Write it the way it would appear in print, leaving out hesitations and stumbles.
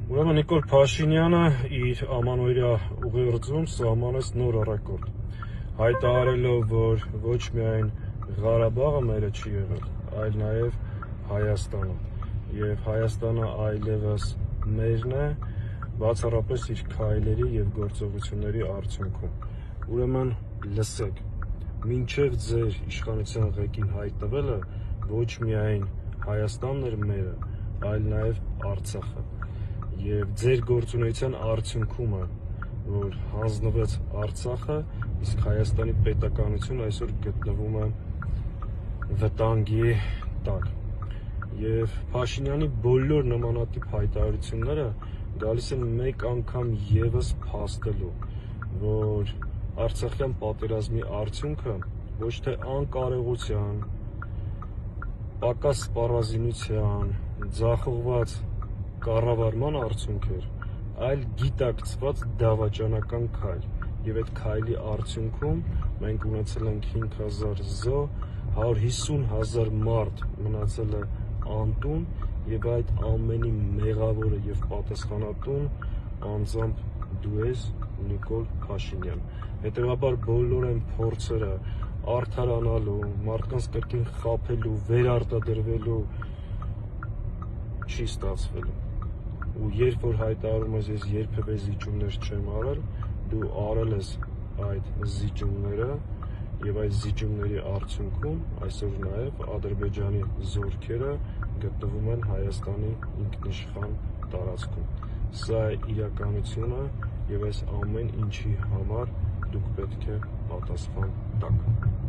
Ուրեմն Նիկոլ Փաշինյանը իր ամանորյա ուղերձում սահմանեց նոր ռեկորդ, հայտարարելով, որ ոչ միայն Ղարաբաղը մերը չի եղել, այլ նաև Հայաստանը, և Հայաստանը այլևս մերն է, բացառապես իր քայլերի և գործողությունների արդյունքում։ Ուրեմն լսեք, մինչև ձեր իշխանության ղեկին հայտնվելը ոչ միայն Հայաստանն էր մերը, այլ նաև Արցախը։ Եվ ձեր գործունեության արդյունքում է, որ հանձնվեց Արցախը, իսկ Հայաստանի պետականությունը այսօր գտնվում է վտանգի տակ։ Եվ Փաշինյանի բոլոր նմանատիպ հայտարարությունները գալիս են մեկ անգամ ևս փաստելու, որ Արցախյան պատերազմի արդյունքը ոչ թե անկարողության, պակաս սպառազինության, ձախողված կառավարման արդյունք էր, այլ գիտակցված դավաճանական քայլ, և այդ քայլի արդյունքում մենք ունեցել ենք 5000 զոհ, 150,000 մարդ մնացել է անտուն, և այդ ամենի մեղավորը և պատասխանատուն անձամբ դու ես, Նիկոլ Փաշինյան։ Հետևաբար բոլոր այն փորձերը արդարանալու, մարդկանց կրկին խաբելու, վերարտադրվելու չի ստացվելու։ Ու երբ որ հայտարարում ես ես երբևէ զիջումներ չեմ արել, դու արել ես այդ զիջումները, և այդ զիջումների արդյունքում այսօր նաև Ադրբեջանի զորքերը գտնվում են Հայաստանի ինքնիշխան տարածքում։ Սա է իրականությունը, և այս ամեն ինչի համար դուք պետք է պատասխան տաք։